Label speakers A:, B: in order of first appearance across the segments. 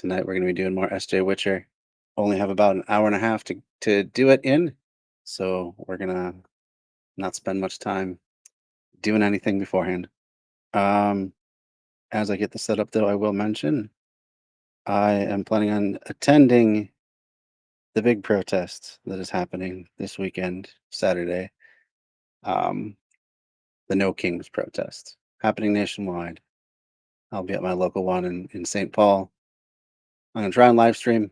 A: Tonight we're going to be doing more SJWitcher. Only have about an hour and a half to do it in, so we're gonna not spend much time doing anything beforehand. Um, as I get the setup, though, I will mention I am planning on attending the big protest that is happening this weekend, Saturday. Um, the No Kings protest happening nationwide. I'll be at my local one in St. Paul. I'm gonna try and live stream,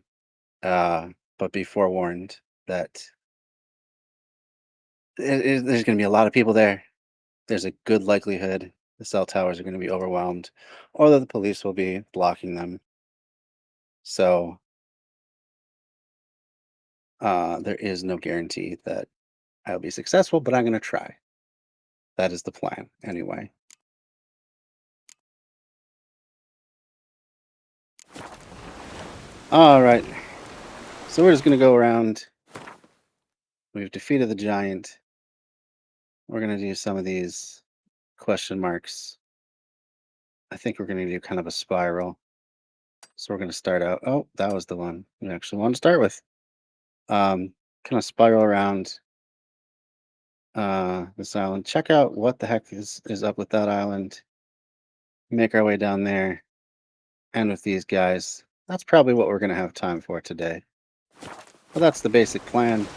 A: uh, but be forewarned that there's going to be a lot of people there. There's a good likelihood the cell towers are going to be overwhelmed or that the police will be blocking them. So there is no guarantee that I'll be successful, but I'm going to try. That is the plan anyway. All right. So we're just going to go around. We've defeated the giant. We're going to do some of these question marks. I think we're going to do kind of a spiral. So we're going to start out. Oh, that was the one we actually want to start with. Kind of spiral around this island. Check out what the heck is up with that island. Make our way down there, and with these guys. That's probably what we're gonna have time for today. Well, that's the basic plan.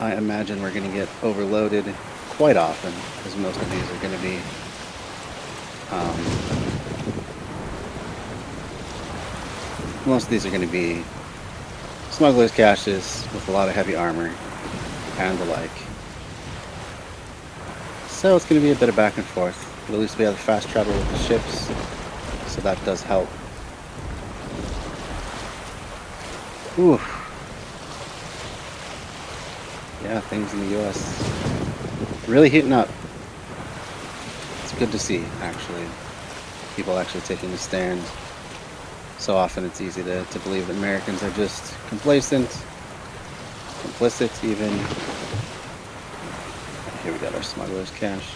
A: I imagine we're gonna get overloaded quite often, because most of these are gonna be smugglers' caches with a lot of heavy armor and the like. So it's going to be a bit of back and forth. But at least we have fast travel with the ships, so that does help. Ooh. Yeah, things in the U.S. really heating up. It's good to see, actually. People actually taking a stand. So often it's easy to believe that Americans are just complacent, complicit even. Here we got our smuggler's cache.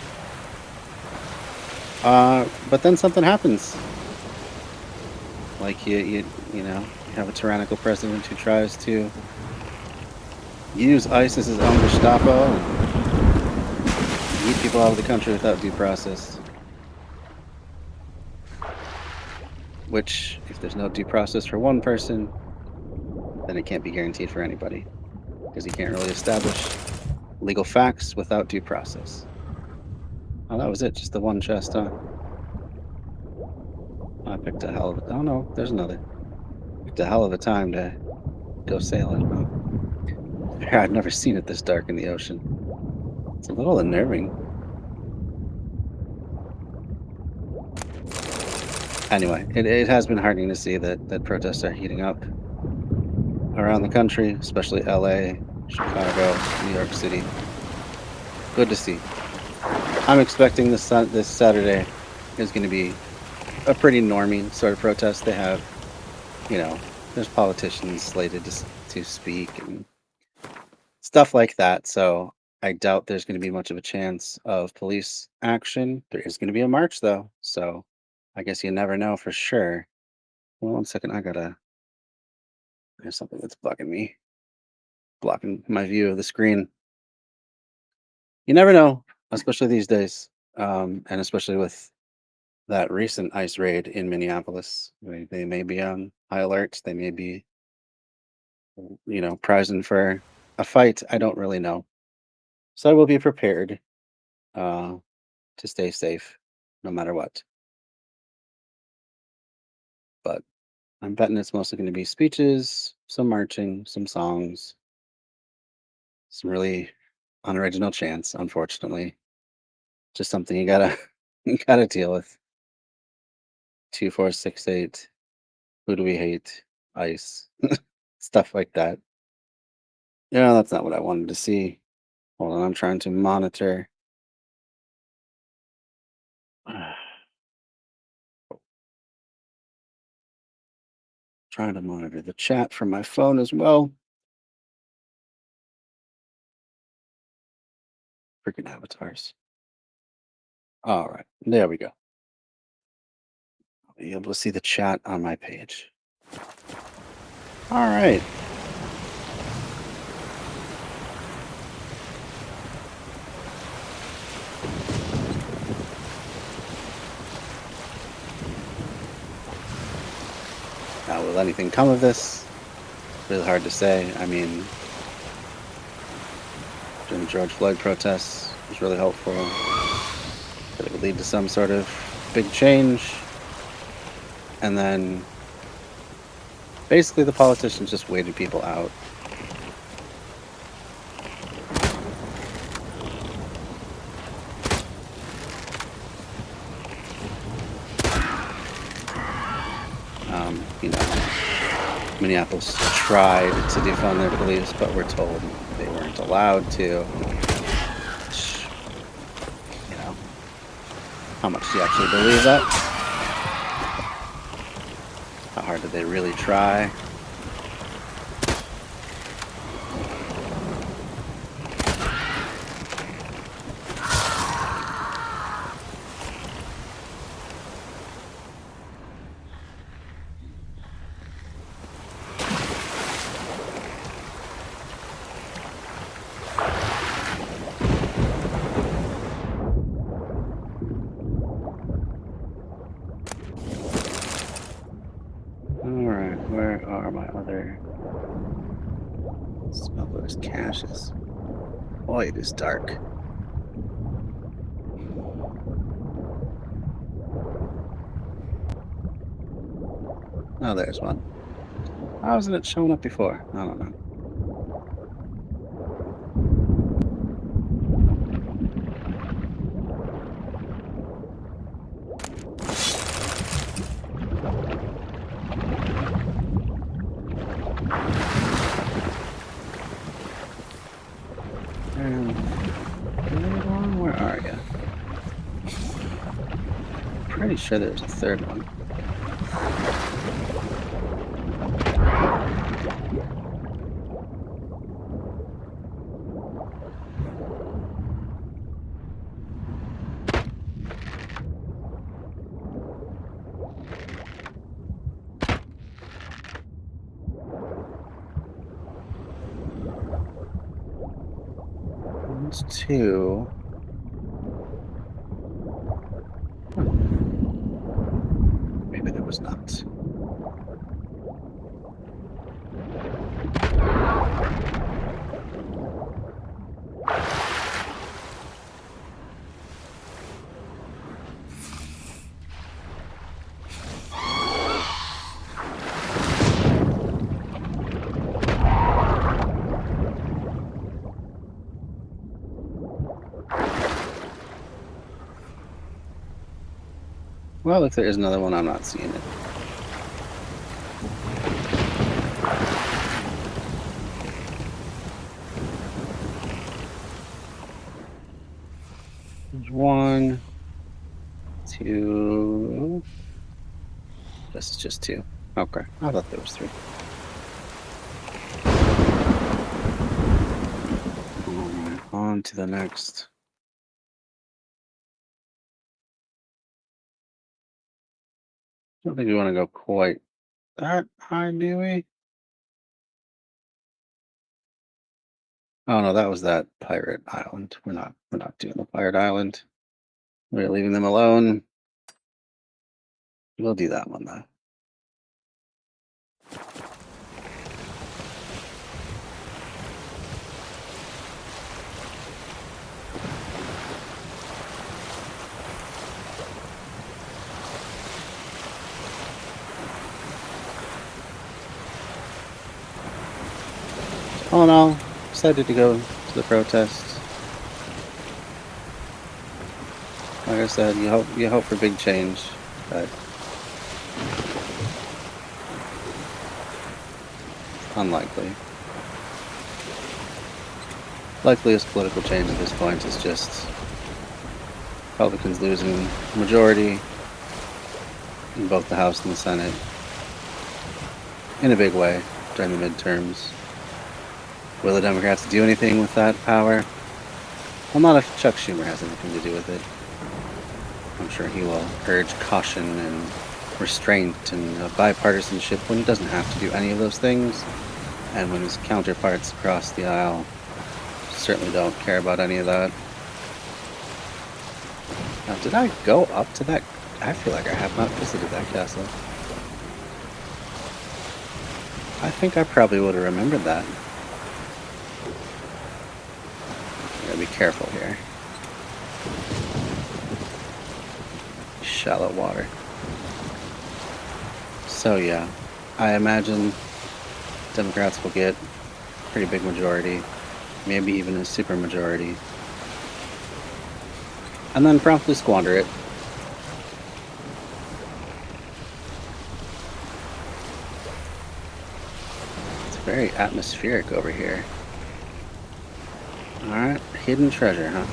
A: But then something happens. Like you have a tyrannical president who tries to use ICE as his own Gestapo and eat people out of the country without due process. Which, if there's no due process for one person, then it can't be guaranteed for anybody, because you can't really establish legal facts without due process. Oh, that was it. Just the one chest, huh? I picked a hell of a... Oh, no, there's another. Picked a hell of a time to go sailing, huh? I've never seen it this dark in the ocean. It's a little unnerving. Anyway, it has been heartening to see that protests are heating up around the country, especially LA, Chicago, New York City. Good to see. I'm expecting this Saturday is going to be a pretty normie sort of protest. They have, there's politicians slated to speak and stuff like that. So I doubt there's going to be much of a chance of police action. There is going to be a march, though. So I guess you never know for sure. Well, 1 second. There's something that's bugging me, blocking my view of the screen. You never know, especially these days. And especially with that recent ICE raid in Minneapolis. They may be on high alert. They may be, prizing for a fight. I don't really know. So I will be prepared uh, to stay safe no matter what. But I'm betting it's mostly going to be speeches, some marching, some songs, some really unoriginal chants, unfortunately. Just something you gotta you gotta deal with. 2468. Who do we hate? ICE. Stuff like that. Yeah, that's not what I wanted to see. Hold on, I'm trying to monitor. Trying to monitor the chat from my phone as well. Freaking avatars. All right, there we go. be able to see the chat on my page. All right. Now, will anything come of this? Really hard to say. I mean, during the George Floyd protests was really helpful. That it would lead to some sort of big change. And then basically the politicians just waited people out. You know, Minneapolis tried to defund their police, but were told they weren't allowed to. Which, you know, how much do you actually believe that? How hard did they really try? Where are my other smugglers' caches? Boy, it is dark. Oh, there's one. How hasn't it shown up before? I don't know. Where are you? Pretty sure there's a third one. There's two. Maybe there was not. Well, if there is another one, I'm not seeing it. There's one, two. This is just two. Okay, I thought there was three. All right, on to the next. I don't think we want to go quite that high, do we? Oh no, that was that pirate island. We're not doing the pirate island. We're leaving them alone. We'll do that one though. All in all, excited to go to the protest. Like I said, you hope for big change, but unlikely. Likeliest political change at this point is just Republicans losing majority in both the House and the Senate in a big way during the midterms. Will the Democrats do anything with that power? Well, not if Chuck Schumer has anything to do with it. I'm sure he will urge caution and restraint and bipartisanship when he doesn't have to do any of those things, and when his counterparts across the aisle certainly don't care about any of that. Now, did I go up to that? I feel like I have not visited that castle. I think I probably would have remembered that. Gotta be careful here. Shallow water. So yeah, I imagine Democrats will get a pretty big majority, maybe even a super majority, and then promptly squander it. It's very atmospheric over here. Alright, hidden treasure, huh?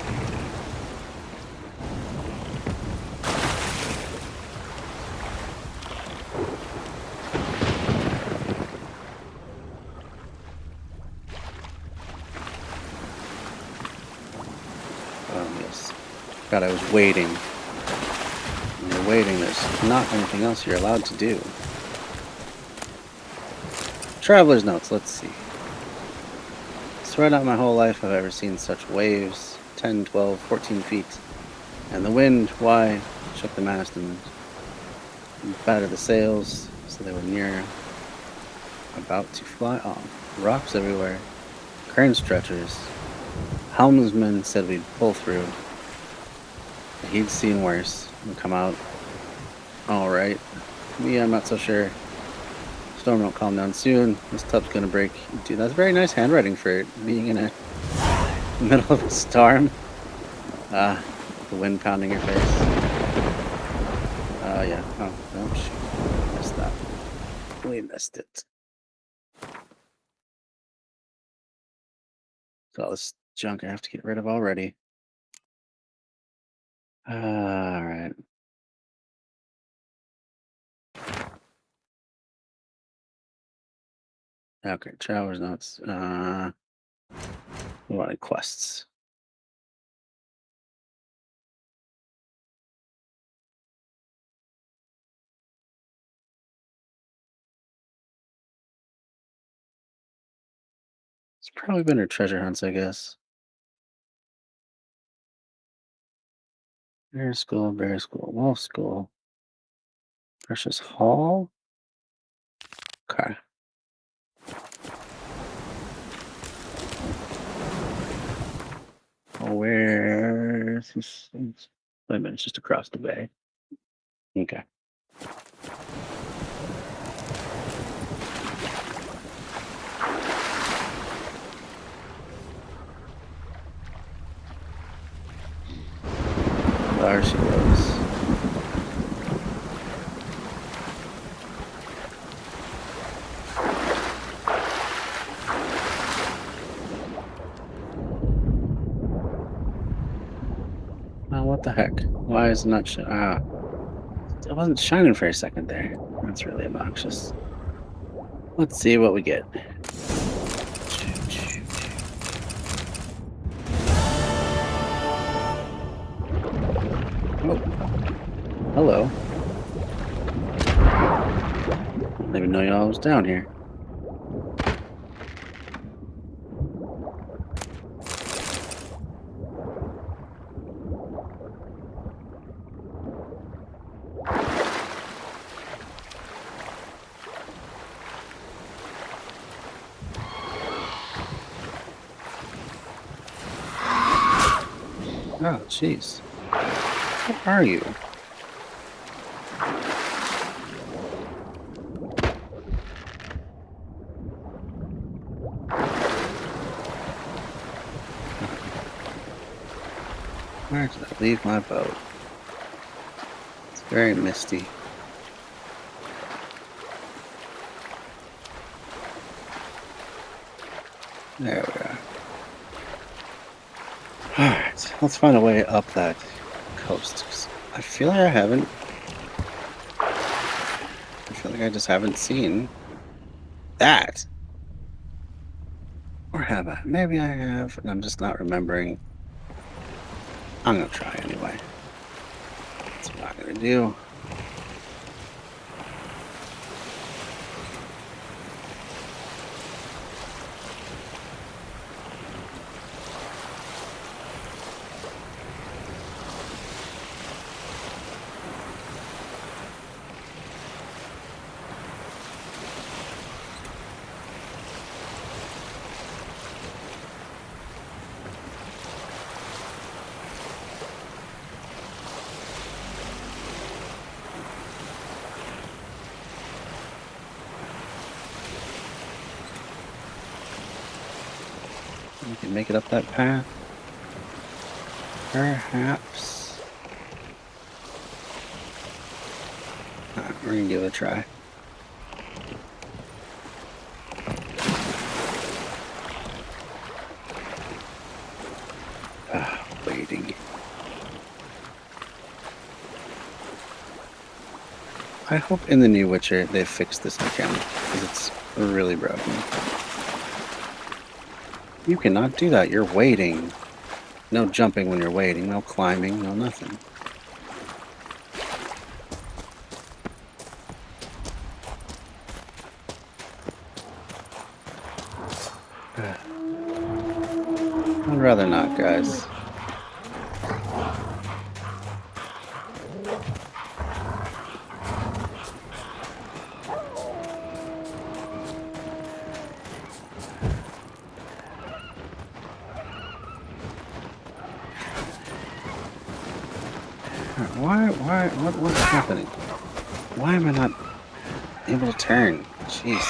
A: God, I was waiting. When you're waiting, there's not anything else you're allowed to do. Traveler's notes, let's see. Swear not my whole life I've ever seen such waves, 10, 12, 14 feet. And the wind, why, shook the mast and battered the sails, so they were near about to fly off. Rocks everywhere, crane stretchers. Helmsman said we'd pull through. He'd seen worse and come out alright. Me, I'm not so sure. Storm won't calm down soon. This tub's gonna break. Dude, that's very nice handwriting for being in a middle of a storm. The wind pounding your face. Yeah. Oh, shoot. Missed that. We missed it. So all this junk I have to get rid of already. Alright. Okay, travelers notes. We wanted quests. It's probably been her treasure hunts, I guess. Bear school, wolf school. Precious Hall? Okay. Where's this? Wait a minute, it's just across the bay. Okay. There she goes. Oh, what the heck? Why is it not it wasn't shining for a second there. That's really obnoxious. Let's see what we get. Oh. Hello. Didn't even know y'all was down here. Oh, jeez. What are you? Where did I leave my boat? It's very misty. There we are. Alright, let's find a way up that coast. I feel like I just haven't seen that. Or have I? Maybe I have, and I'm just not remembering. I'm gonna try anyway. That's what I'm gonna do. can make it up that path. Perhaps. We're gonna give it a try. Waiting. I hope in the new Witcher they fix this mechanic, because it's really broken. You cannot do that, you're waiting. No jumping when you're waiting, no climbing, no nothing. I'd rather not, guys. What's happening? Why am I not able to turn? Jeez.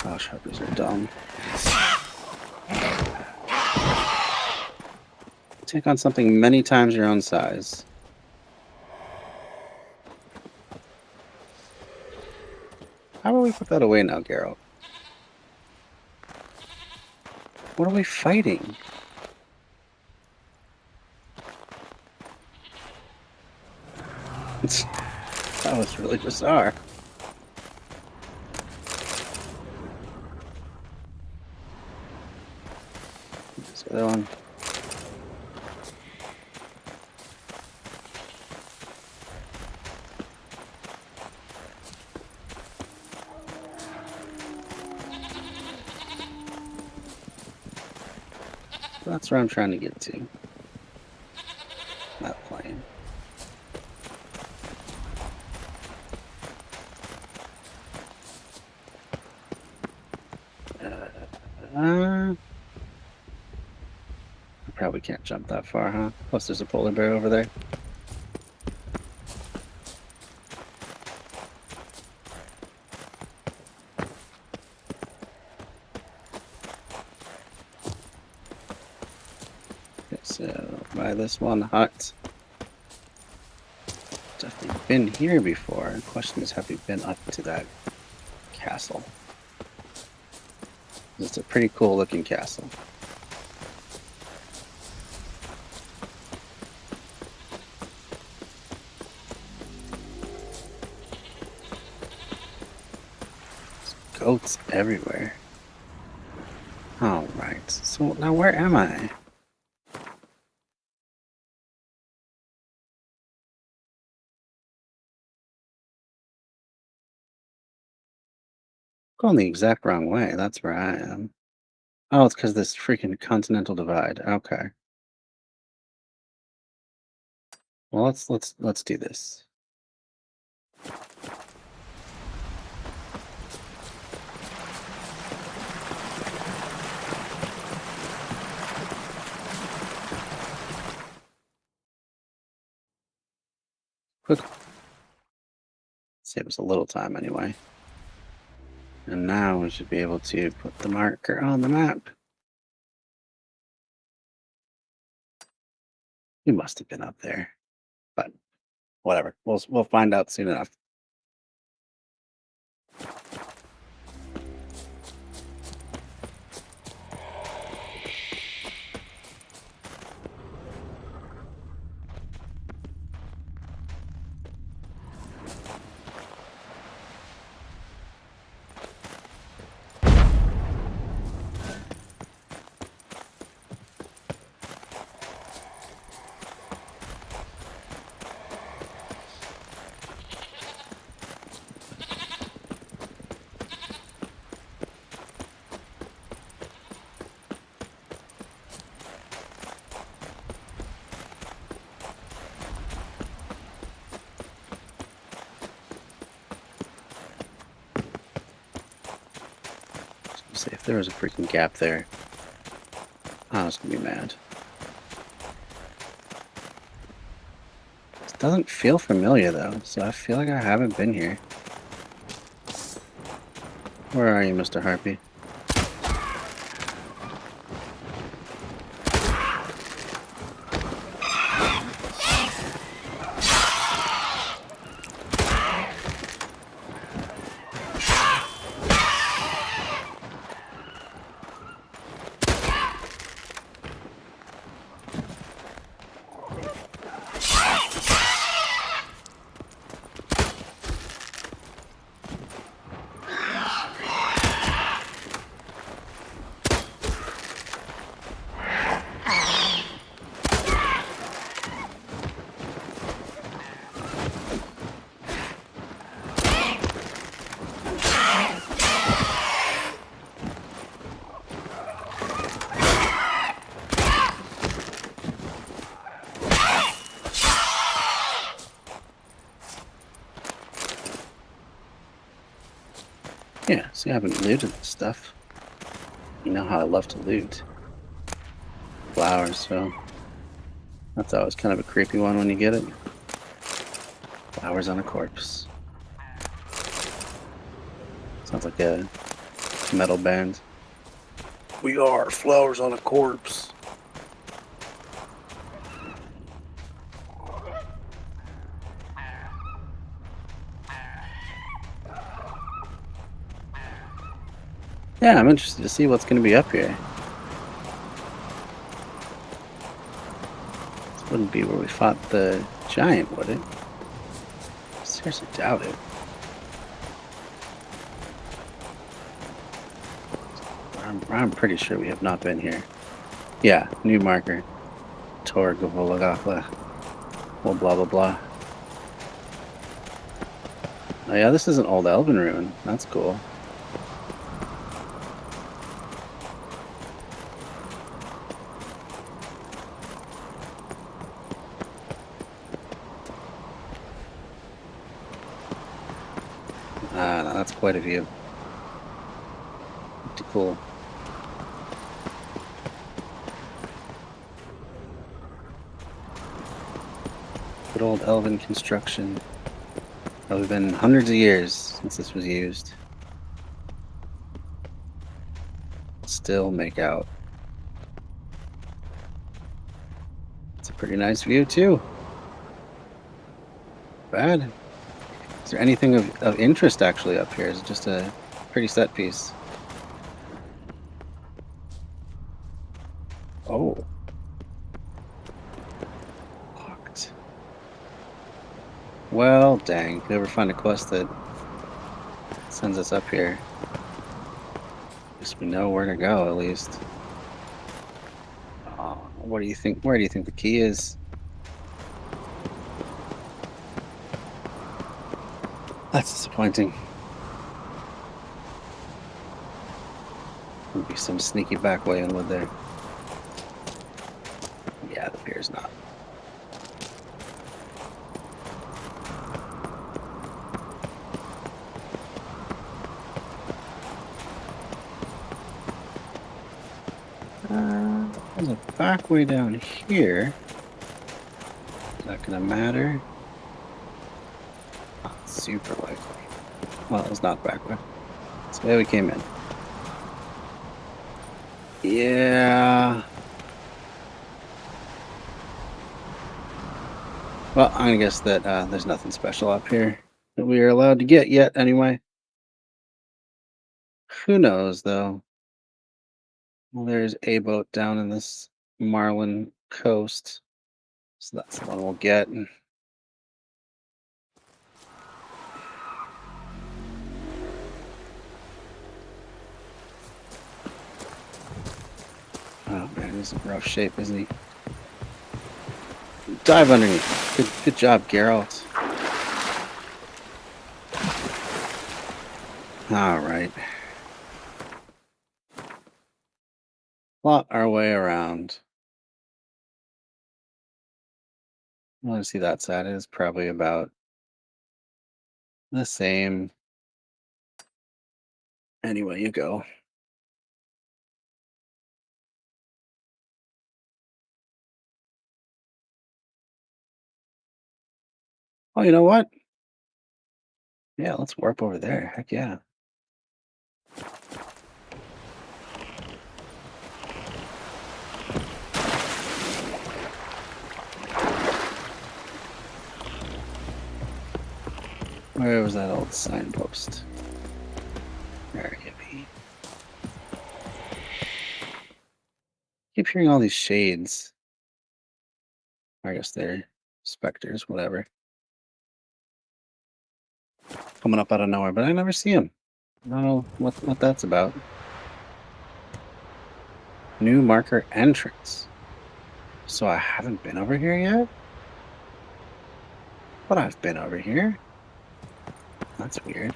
A: Oh, sharpies are dumb. Take on something many times your own size. How will we put that away now, Garalt? What are we fighting? That was really bizarre. This other one. That's where I'm trying to get to. That plane. I probably can't jump that far, huh? Plus there's a polar bear over there. Okay, so by this one hut. Definitely been here before. The question is, have we been up to that castle? It's a pretty cool looking castle. There's goats everywhere. Alright, so now where am I? Going the exact wrong way, that's where I am. Oh, it's because this freaking continental divide. Okay. Well, let's do this. Quick. Save us a little time anyway. And now we should be able to put the marker on the map. We must have been up there, but whatever. We'll find out soon enough. If there was a freaking gap there, I was gonna be mad. This doesn't feel familiar though, so I feel like I haven't been here. Where are you, Mr. Harpy? Yeah, see, I haven't looted this stuff. You know how I love to loot. Flowers, so that's always kind of a creepy one when you get it. Flowers on a corpse. Sounds like a metal band. We are flowers on a corpse. Yeah, I'm interested to see what's going to be up here. This wouldn't be where we fought the giant, would it? Seriously doubt it. I'm pretty sure we have not been here. Yeah, new marker. Torgavolagakla. Well, blah, blah, blah. Oh yeah, this is an old elven ruin. That's cool. Ah, no, that's quite a view. Pretty cool. Good old elven construction. Probably been hundreds of years since this was used. Still make out. It's a pretty nice view too. Bad. Is there anything of interest actually up here? Is it just a pretty set piece? Oh. Locked. Well, dang. If we ever find a quest that sends us up here, at least we know where to go, at least. What do you think? Where do you think the key is? That's disappointing. Would be some sneaky back way inward there. Yeah, it appears not. There's a back way down here. Is that gonna matter? Not super likely. Well, it's not back way. So there we came in. Yeah. Well, I'm gonna guess that there's nothing special up here that we are allowed to get yet, anyway. Who knows, though? Well, there's a boat down in this Marlin coast, so that's the one we'll get. Oh man, he's in rough shape, isn't he? Dive underneath. Good job, Garalt. All right. Plot our way around. I want to see that side. It is probably about the same. Anyway, you go. Oh, you know what? Yeah, let's warp over there. Heck yeah. Where was that old signpost? There you be. Keep hearing all these shades. I guess they're specters, whatever. Coming up out of nowhere, but I never see them. I don't know what that's about. New marker entrance. So I haven't been over here yet? But I've been over here. That's weird.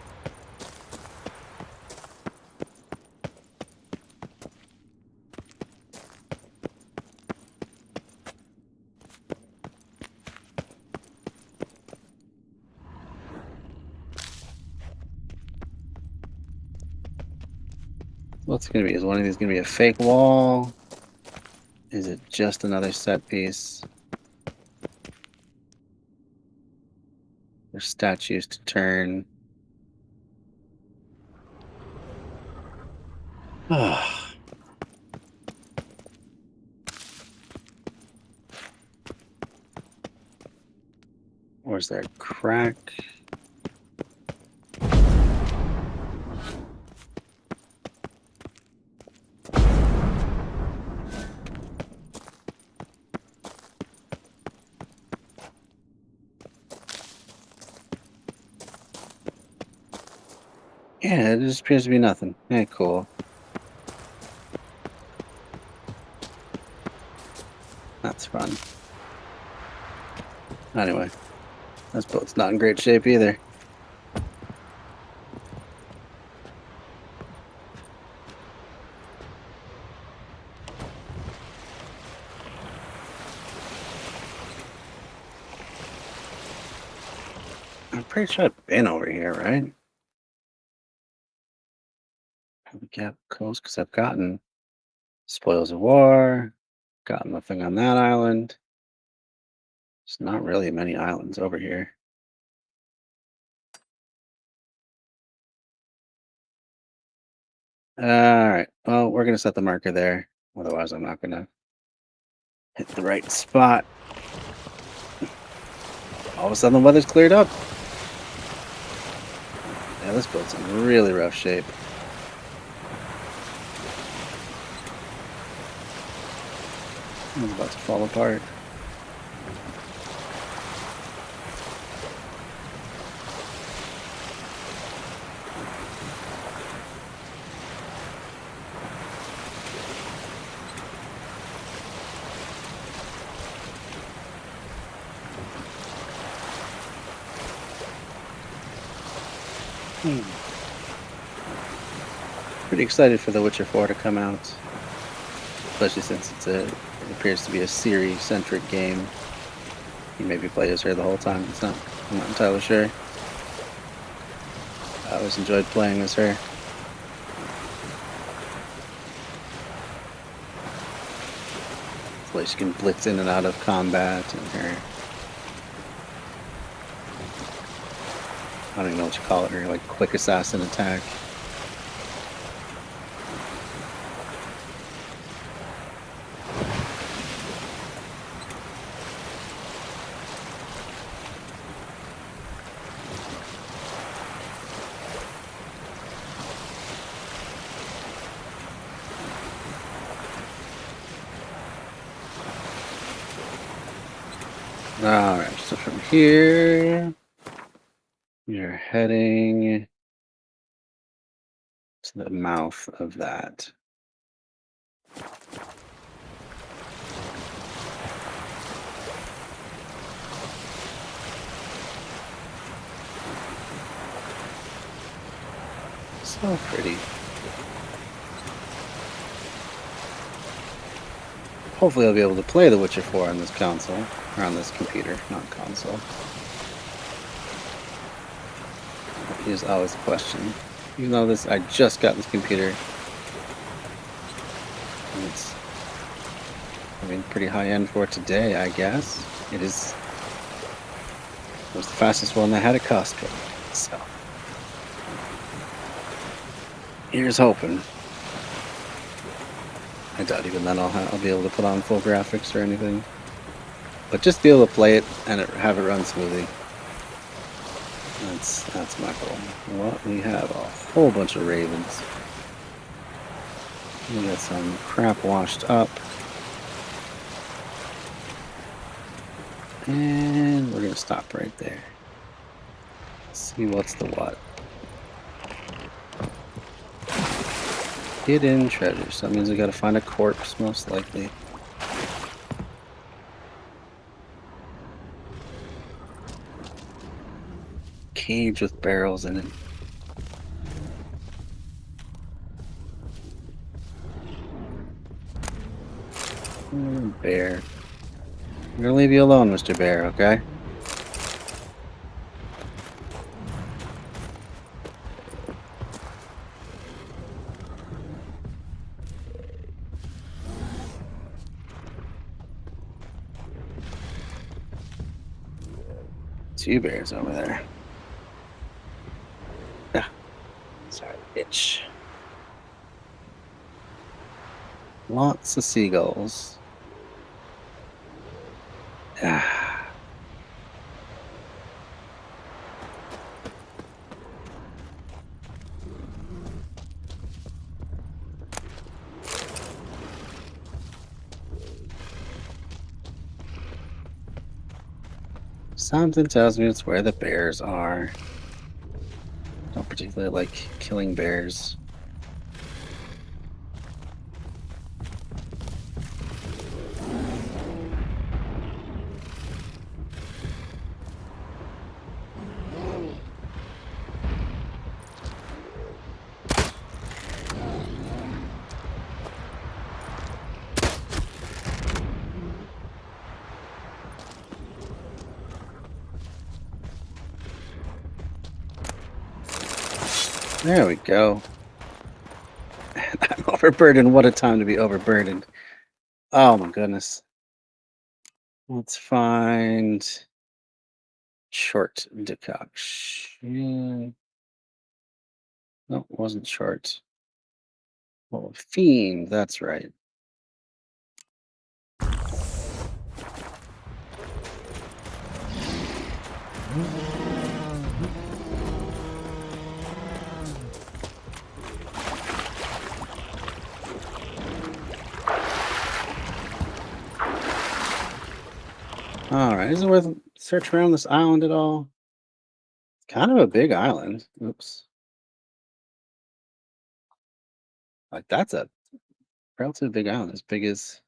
A: What's it gonna be? Is one of these gonna be a fake wall? Is it just another set piece? For statues to turn. Or is there a crack? Yeah, it just appears to be nothing. Yeah, cool. That's fun. Anyway, this boat's not in great shape either. I'm pretty sure I've been over here, right? Gap Coast, because I've gotten Spoils of War, gotten the thing on that island. There's not really many islands over here. All right. Well, we're gonna set the marker there. Otherwise, I'm not gonna hit the right spot. All of a sudden, the weather's cleared up. Yeah, this boat's in really rough shape. It's about to fall apart. Pretty excited for The Witcher 4 to come out, especially since it appears to be a Ciri-centric game. You maybe play as her the whole time. I'm not entirely sure. I always enjoyed playing as her. It's like she can blitz in and out of combat, and her, I don't even know what you call it, her like quick assassin attack. Alright, so from here, you're heading to the mouth of that. So pretty. Hopefully I'll be able to play The Witcher 4 on this console, or on this computer, not console. Is always the question. Even though I just got this computer, and it's, I mean, pretty high end for today, I guess. It is It was the fastest one they had at Costco. So here's hoping. I doubt even then I'll be able to put on full graphics or anything. But just be able to play it and have it run smoothly. That's my goal. Well, we have a whole bunch of ravens. We got some crap washed up. And we're gonna stop right there. See what's the what. Hidden treasures. That means we gotta find a corpse, most likely. Cage with barrels in it. Bear. I'm gonna leave you alone, Mr. Bear, okay? Two bears over there. Ah, sorry, bitch. Lots of seagulls. Ah. Something tells me it's where the bears are. Don't particularly like killing bears. There we go. I'm overburdened. What a time to be overburdened. Oh my goodness. Let's find short decoction. No, it wasn't short. Oh, fiend. That's right. All right, is it worth search around this island at all? It's kind of a big island. Oops. Like that's a relatively big island, as big as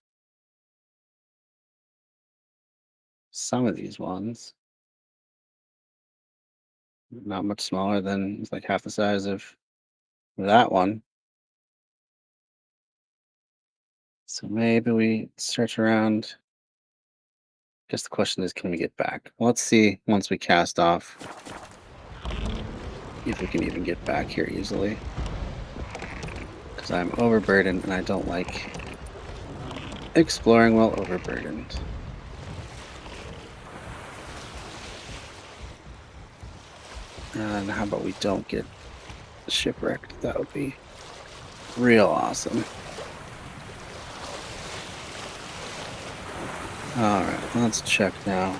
A: some of these ones. Not much smaller than it's like half the size of that one. So maybe we search around. Guess the question is, can we get back? Let's see once we cast off if we can even get back here easily. Because I'm overburdened and I don't like exploring while overburdened. And how about we don't get shipwrecked? That would be real awesome. All right, let's check now.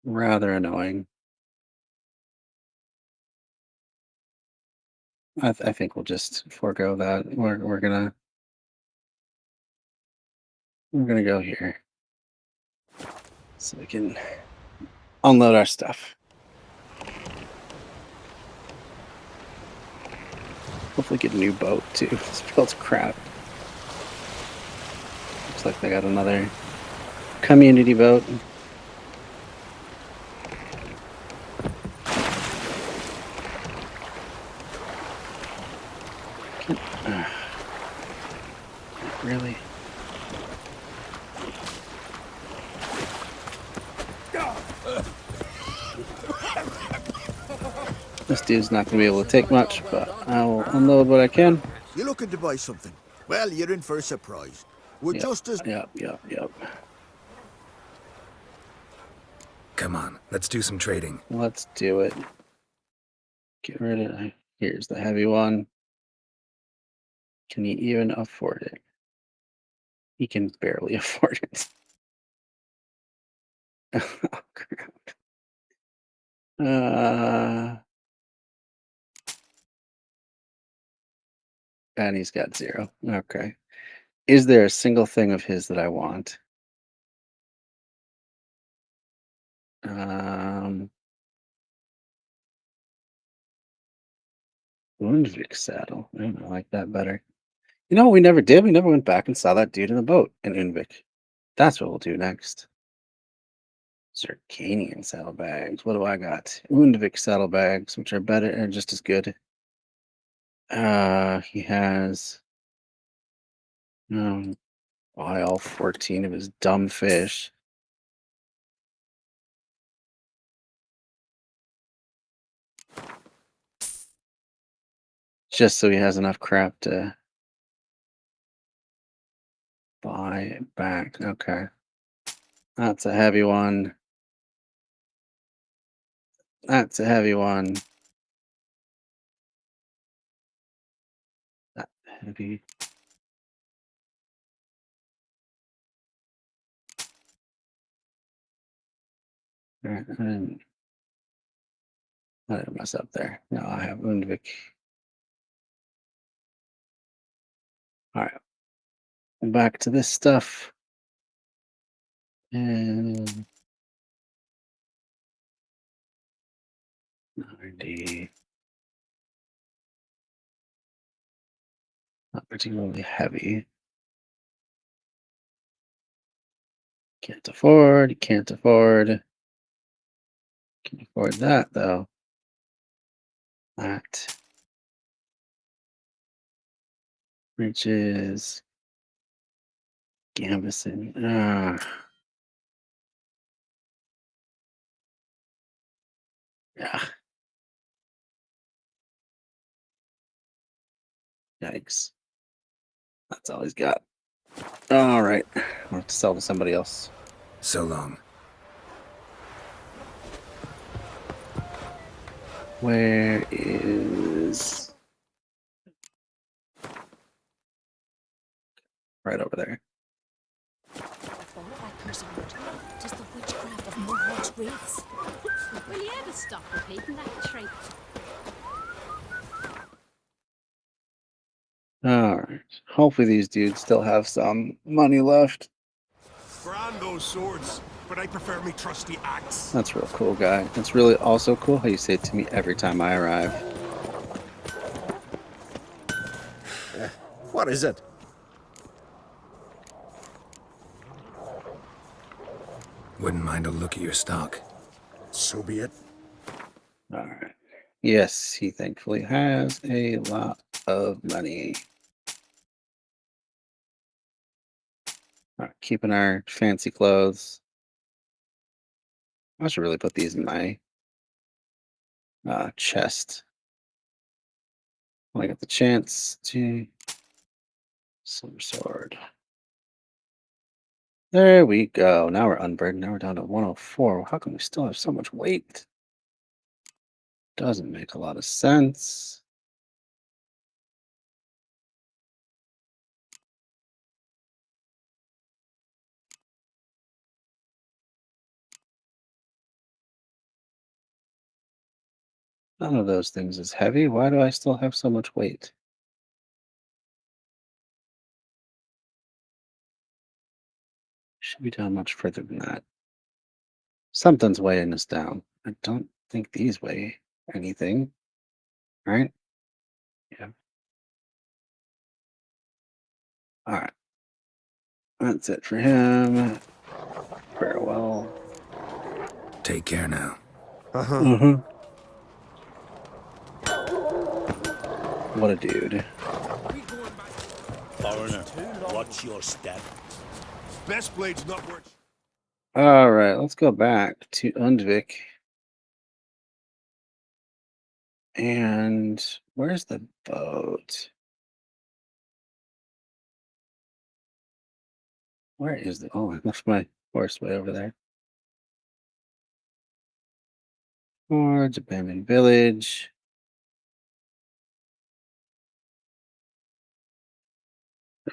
A: Rather annoying. I think we'll just forego that. We're gonna go here so we can unload our stuff. Hopefully get a new boat too. This boat's crap. Looks like they got another community boat. Really? This dude's not going to be able to take much, but I will unload what I can.
B: You looking to buy something? Well, you're in for a surprise. We're just as...
A: Yep.
C: Come on, let's do some trading.
A: Let's do it. Get rid of it. Here's the heavy one. Can he even afford it? He can barely afford it. Oh, crap. And he's got 0. Okay. Is there a single thing of his that I want? Woundvik saddle. I like that better. You know what we never did? We never went back and saw that dude in the boat in Unvik. That's what we'll do next. Zircanian saddlebags. What do I got? Woundvik saddlebags, which are better and just as good. He has buy all 14 of his dumb fish. Just so he has enough crap to buy it back. Okay. That's a heavy one. That's a heavy one. That heavy. All right, I didn't mess up there. No, I have Undvik. All right. Back to this stuff. And 90. Not particularly heavy. Can't afford. Can't afford. Can afford that though. That. Riches. Gambison. Yeah. Yikes. That's all he's got. All right. I'll have to sell to somebody else.
C: So long.
A: Where is... Right over there.
D: Just the witchcraft of Mother's wreaths. Will you ever stop repeating that trait?
A: All right. Hopefully these dudes still have some money left.
E: Grand those swords, but I prefer me trusty axe.
A: That's real cool, guy. It's really also cool how you say it to me every time I arrive.
B: What is it?
C: Wouldn't mind a look at your stock.
B: So be it.
A: All right. Yes, he thankfully has a lot of money. All right, keeping our fancy clothes. I should really put these in my chest. When I get the chance to. Silver sword. There we go. Now we're unburdened. Now we're down to 104. How come we still have so much weight? Doesn't make a lot of sense. None of those things is heavy. Why do I still have so much weight? Should be down much further than that. Something's weighing us down. I don't think these weigh anything. Right? Yeah. All right. That's it for him. Farewell.
C: Take care now.
A: What a dude.
F: foreigner. Watch your step.
E: Best blade's not worth.
A: All right, let's go back to Undvik. And where's the boat? Where is the? Oh, I left my horse way over there. Forge, abandoned village.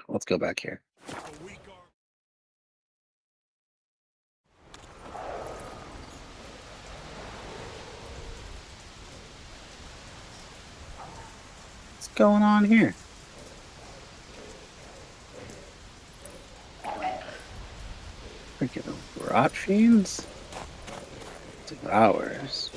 A: Let's go back here.
E: A weak arm.
A: What's going on here? Freaking rot fiends? Devours.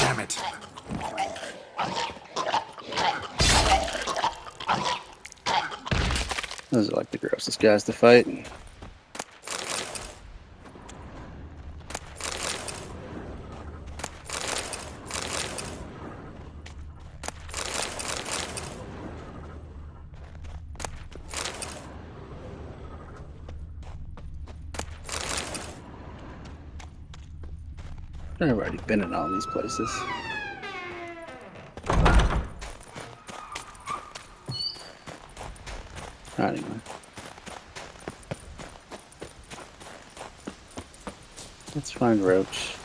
C: Damn it.
A: Those are like the grossest guys to fight. I've already been in all these places. Anyway. Let's find Roach.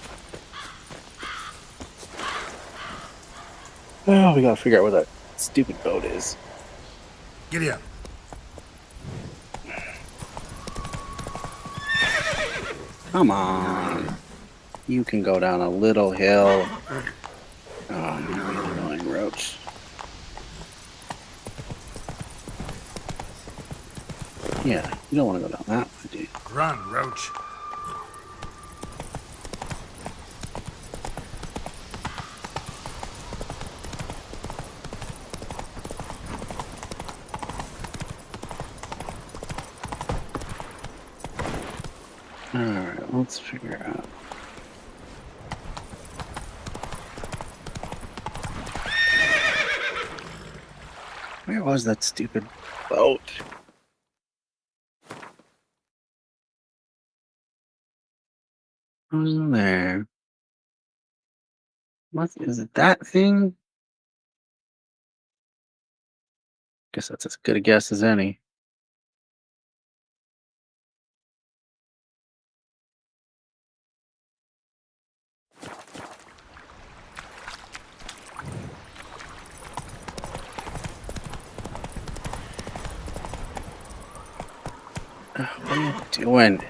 A: Oh, we gotta figure out where that stupid boat is.
C: Giddy up.
A: Come on. You can go down a little hill. Oh, you really annoying Roach. Yeah, you don't want to go down that one, do you?
C: Run, Roach.
A: Alright, let's figure out. Where was that stupid boat? Wasn't there? What is it? That thing? Guess that's as good a guess as any. What are you doing?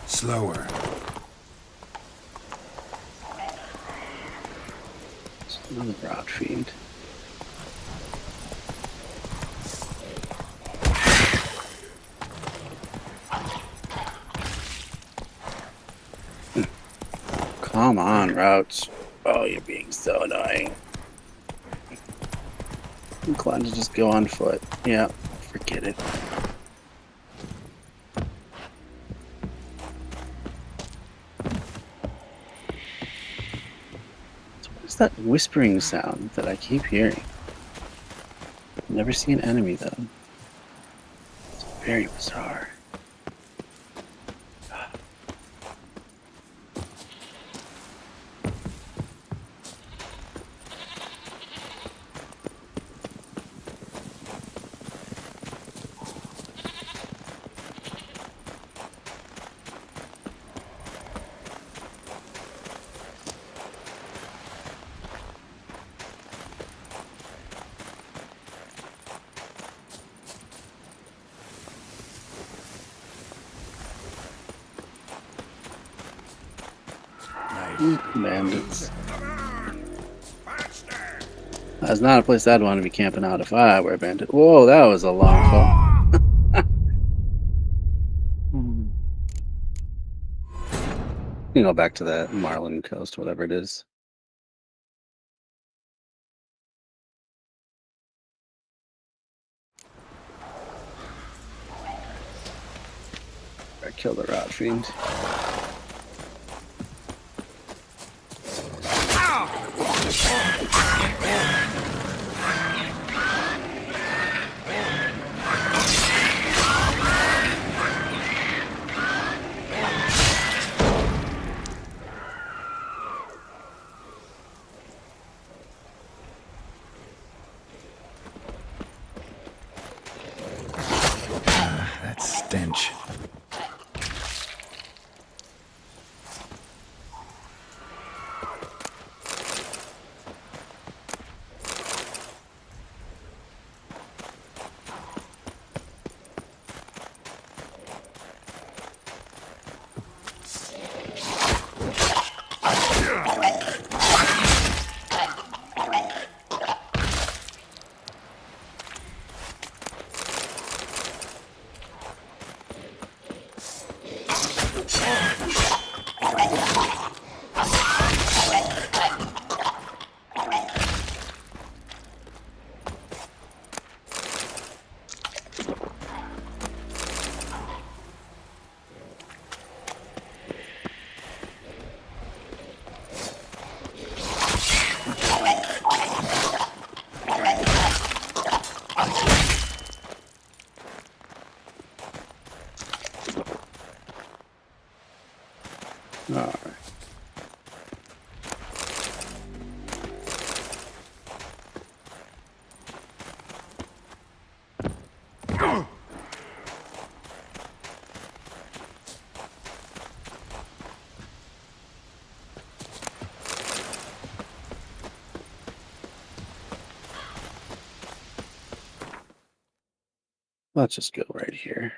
C: Slower.
A: It's another broad feed. Come on, Roach. Oh, you're being so annoying. I'm inclined to just go on foot. Yeah, forget it. What's that whispering sound that I keep hearing? Never see an enemy though. It's very bizarre. Bandits. That's not a place I'd want to be camping out if I were a bandit. Whoa, that was a long fall. You go back to that Marlin Coast, whatever it is. I killed the rot fiend.
C: That stench. Alright. Let's just go right here.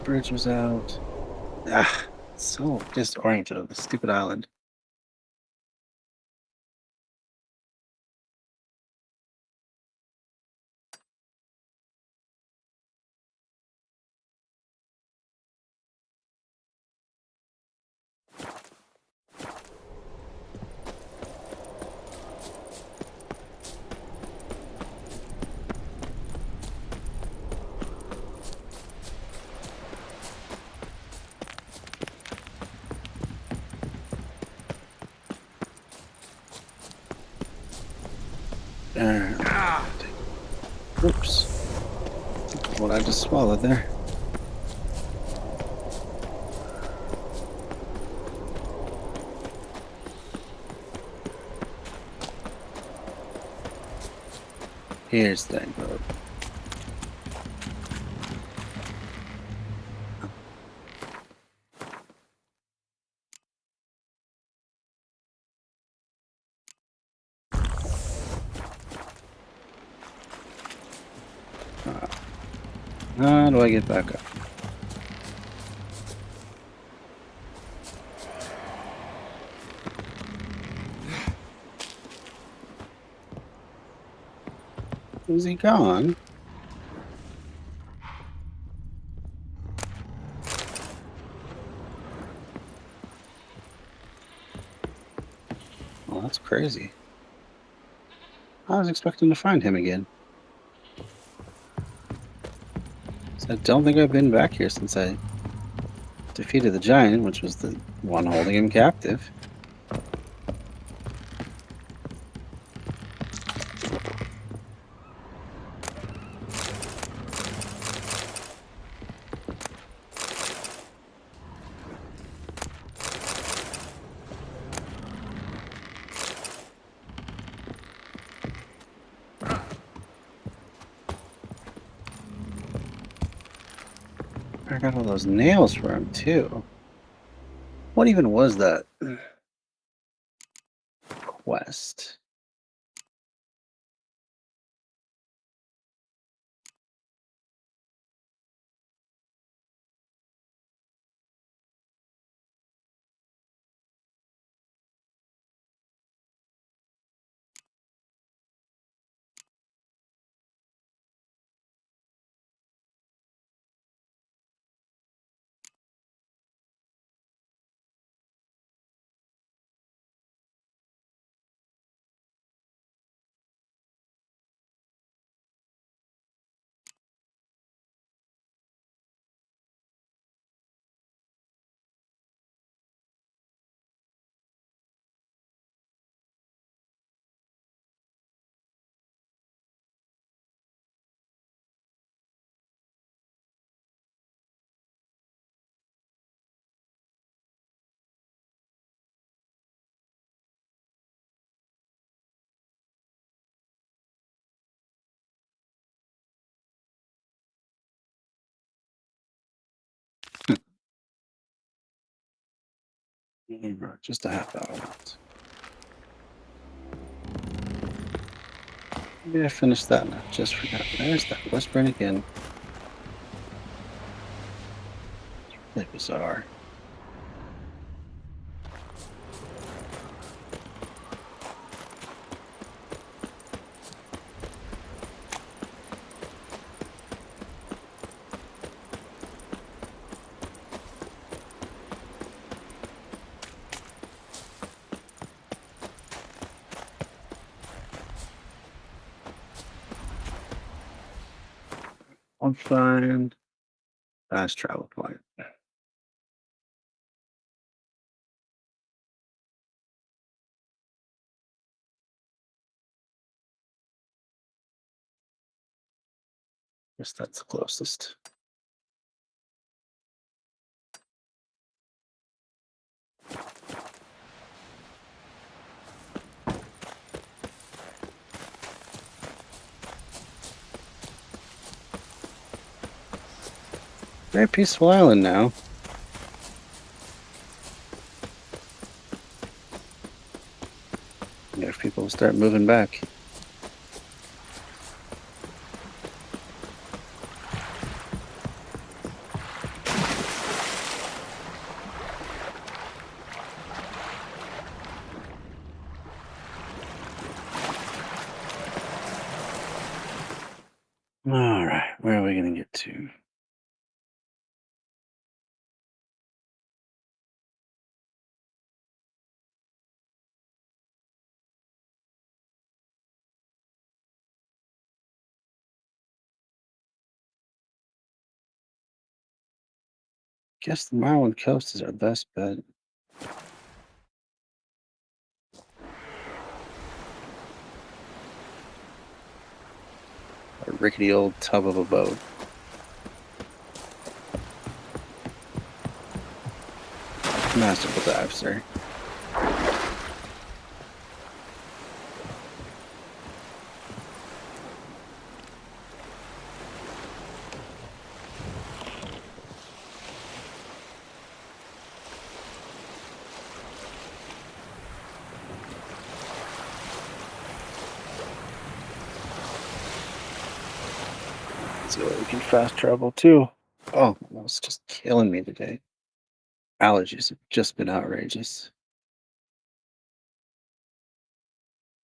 C: Bridge was out. Ah, so disoriented on this stupid island. Oops. What I just swallowed there. Here's the thing, bro. How do I get back up? Is he gone? Well, that's crazy. I was expecting to find him again. So I don't think I've been back here since I defeated the giant, which was the one holding him captive. I got all those nails for him too. What even was that quest? Just a half hour left. Maybe I finished that and I just forgot. There's that whispering again. It's really bizarre. I'll find fast travel point. Guess that's the closest. Very peaceful island now. Yeah, if people start moving back. All right, where are we going to get to? Guess the Marlin Coast is our best bet. A rickety old tub of a boat. Masterful dive, sir. So we can fast travel too. Oh, that's just killing me today. Allergies have just been outrageous.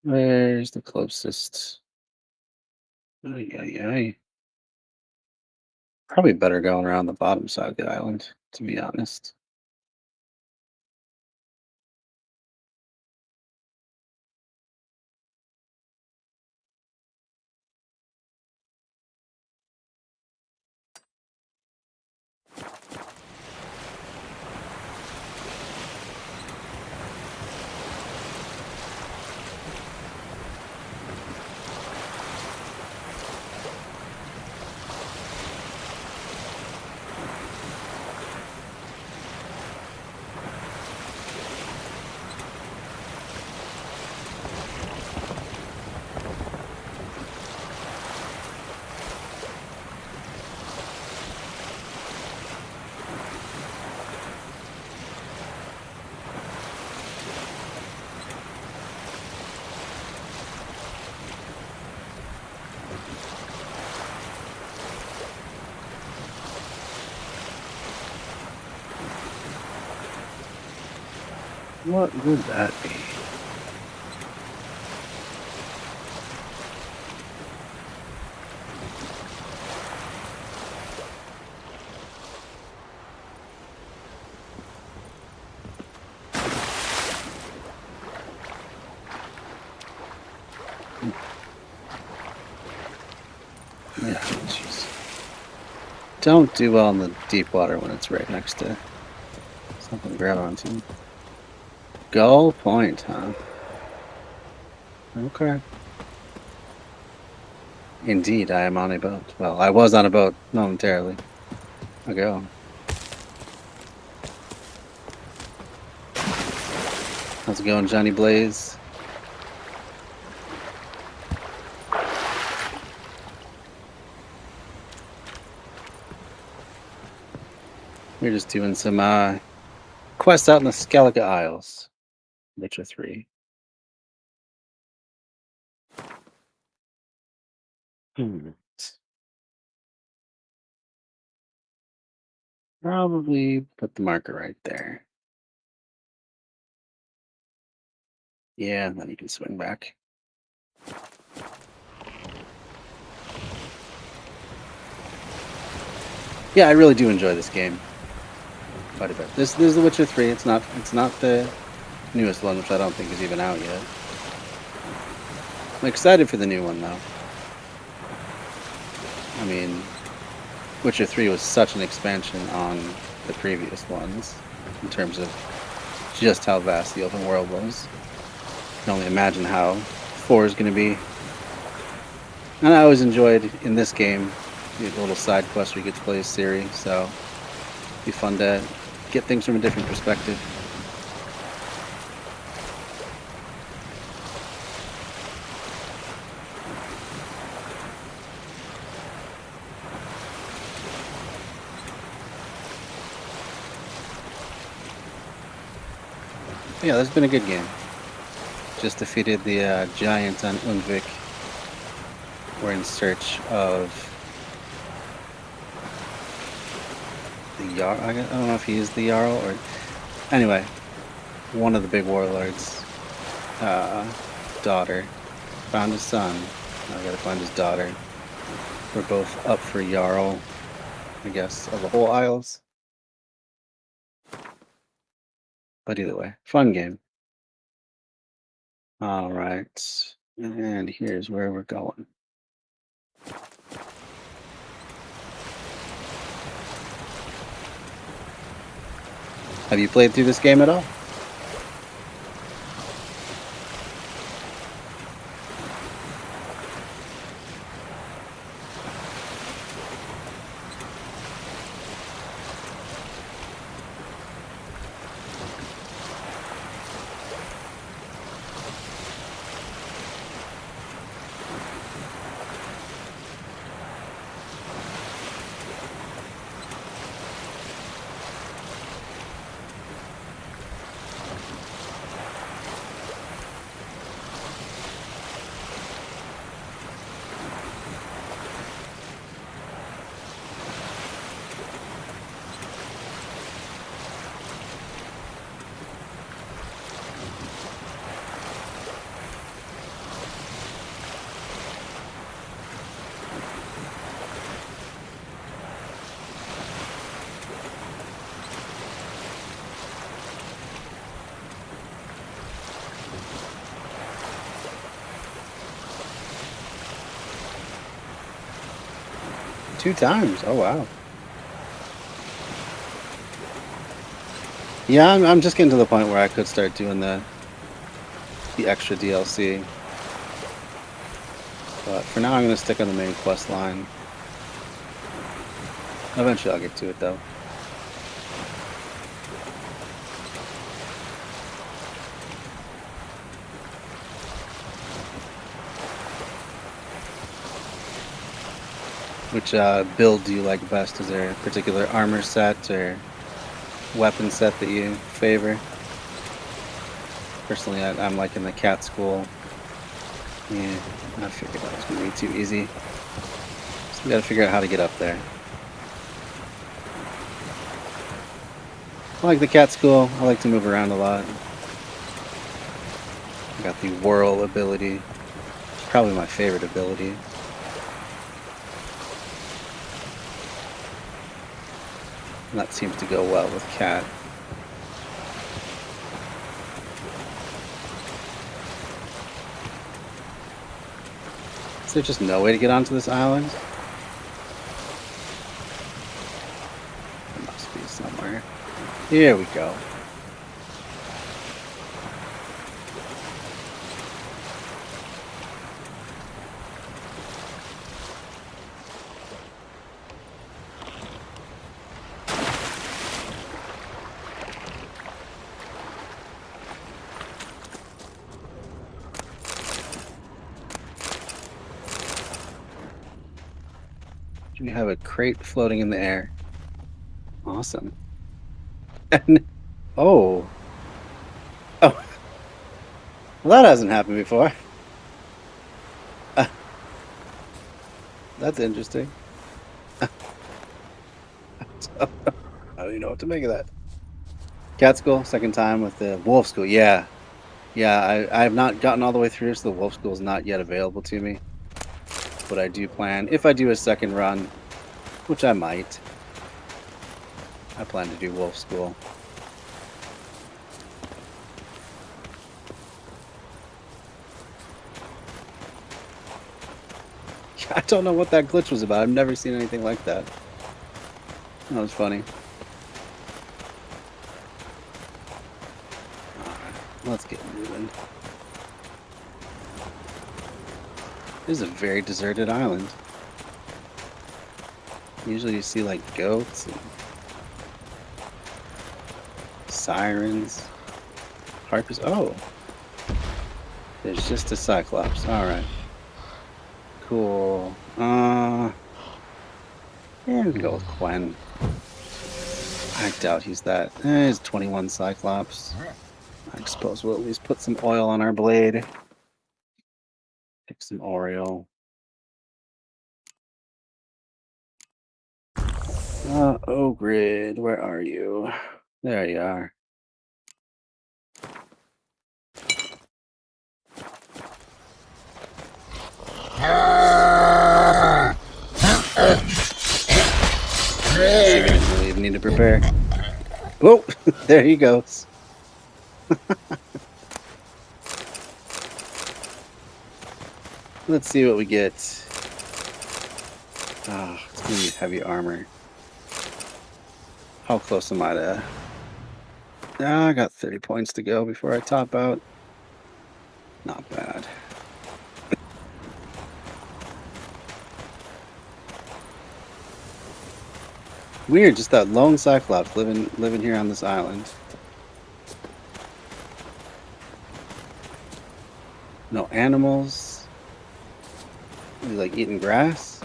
C: Where's the closest Ay. Probably better going around the bottom side of the island, to be honest. What would that be? Yeah, jeez. Don't do well in the deep water when it's right next to something to grab onto. Gull Point, huh? Okay. Indeed, I am on a boat. Well, I was on a boat momentarily ago. How's it going, Johnny Blaze? We're just doing some quests out in the Skellige Isles. Witcher 3. Probably put the marker right there. Yeah, then you can swing back. Yeah, I really do enjoy this game quite a bit. This is The Witcher 3. It's not the newest one, which I don't think is even out yet. I'm excited for the new one though. I mean, Witcher 3 was such an expansion on the previous ones in terms of just how vast the open world was. I can only imagine how 4 is going to be. And I always enjoyed in this game the little side quest where you get to play as Ciri, so it'd be fun to get things from a different perspective. Yeah, that's been a good game. Just defeated the giant on Undvik. We're in search of the Jarl. I don't know if he is the Jarl or... Anyway, one of the big warlords' daughter found his son. Now I gotta find his daughter. We're both up for Jarl, I guess, of the whole Isles. But either way, fun game. All right, and here's where we're going. Have you played through this game at all? 2 times. Oh wow. Yeah, I'm just getting to the point where I could start doing the extra DLC. But for now, I'm going to stick on the main quest line. Eventually, I'll get to it though. Which build do you like best? Is there a particular armor set or weapon set that you favor? Personally, I'm liking the cat school. Yeah, I figured that was going to be too easy. So we got to figure out how to get up there. I like the cat school. I like to move around a lot. I got the whirl ability. It's probably my favorite ability. And that seems to go well with cat. Is there just no way to get onto this island? There must be somewhere. Here we go. We have a crate floating in the air. Awesome. And oh. Oh. Well, that hasn't happened before. That's interesting. I don't even know what to make of that. Cat school, second time with the wolf school. Yeah. Yeah, I have not gotten all the way through, so the wolf school is not yet available to me. But I do plan, if I do a second run, which I might, I plan to do wolf school. I don't know what that glitch was about. I've never seen anything like that. That was funny. Alright, let's get moving. This is a very deserted island. Usually you see like goats and sirens, harpies. Oh, there's just a cyclops. All right, cool. Yeah, we can go with Quen. I doubt he's that. He's 21 cyclops. I suppose we'll at least put some oil on our blade. Pick some Oreo. Oh, Grid, where are you? There you are. We didn't really even need to prepare. Whoa, there he goes. Let's see what we get. Ah, it's gonna be heavy armor. How close am I to? I got 30 points to go before I top out. Not bad. Weird, just that lone cyclops living here on this island. No animals. Is he like eating grass?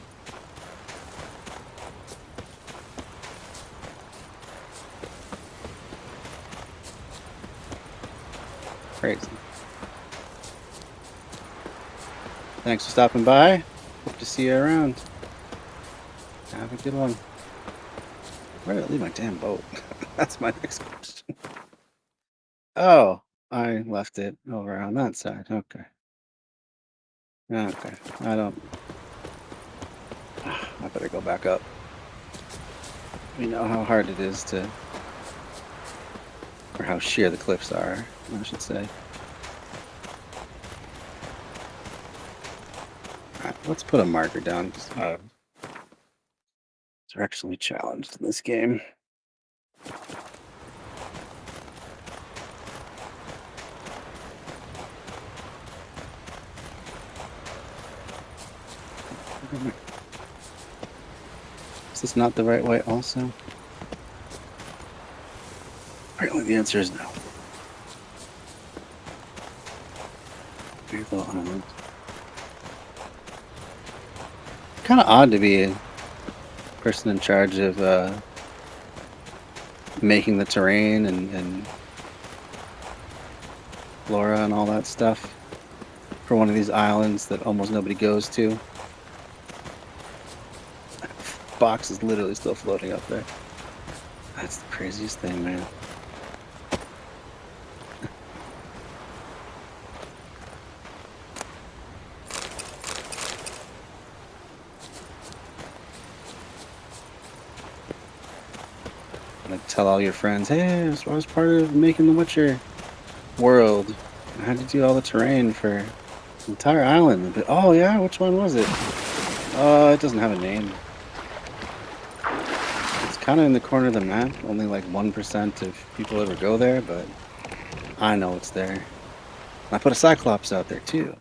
C: Crazy. Thanks for stopping by. Hope to see you around. Have a good one. Where did I leave my damn boat? That's my next question. Oh, I left it over on that side. Okay. Okay. I don't... I better go back up. We know how hard it is to... Or how sheer the cliffs are, I should say. Alright, let's put a marker down. Directionally challenged in this game. Is this not the right way also? Apparently the answer is no. Weird little island. Kind of odd to be a person in charge of making the terrain and flora and all that stuff for one of these islands that almost nobody goes to. Box is literally still floating up there. That's the craziest thing, man. Like, tell all your friends, hey, I was part of making the Witcher world. I had to do all the terrain for the entire island. But, oh yeah, which one was it? It doesn't have a name. It's kind of in the corner of the map. Only like 1% of people ever go there, but I know it's there. I put a Cyclops out there too,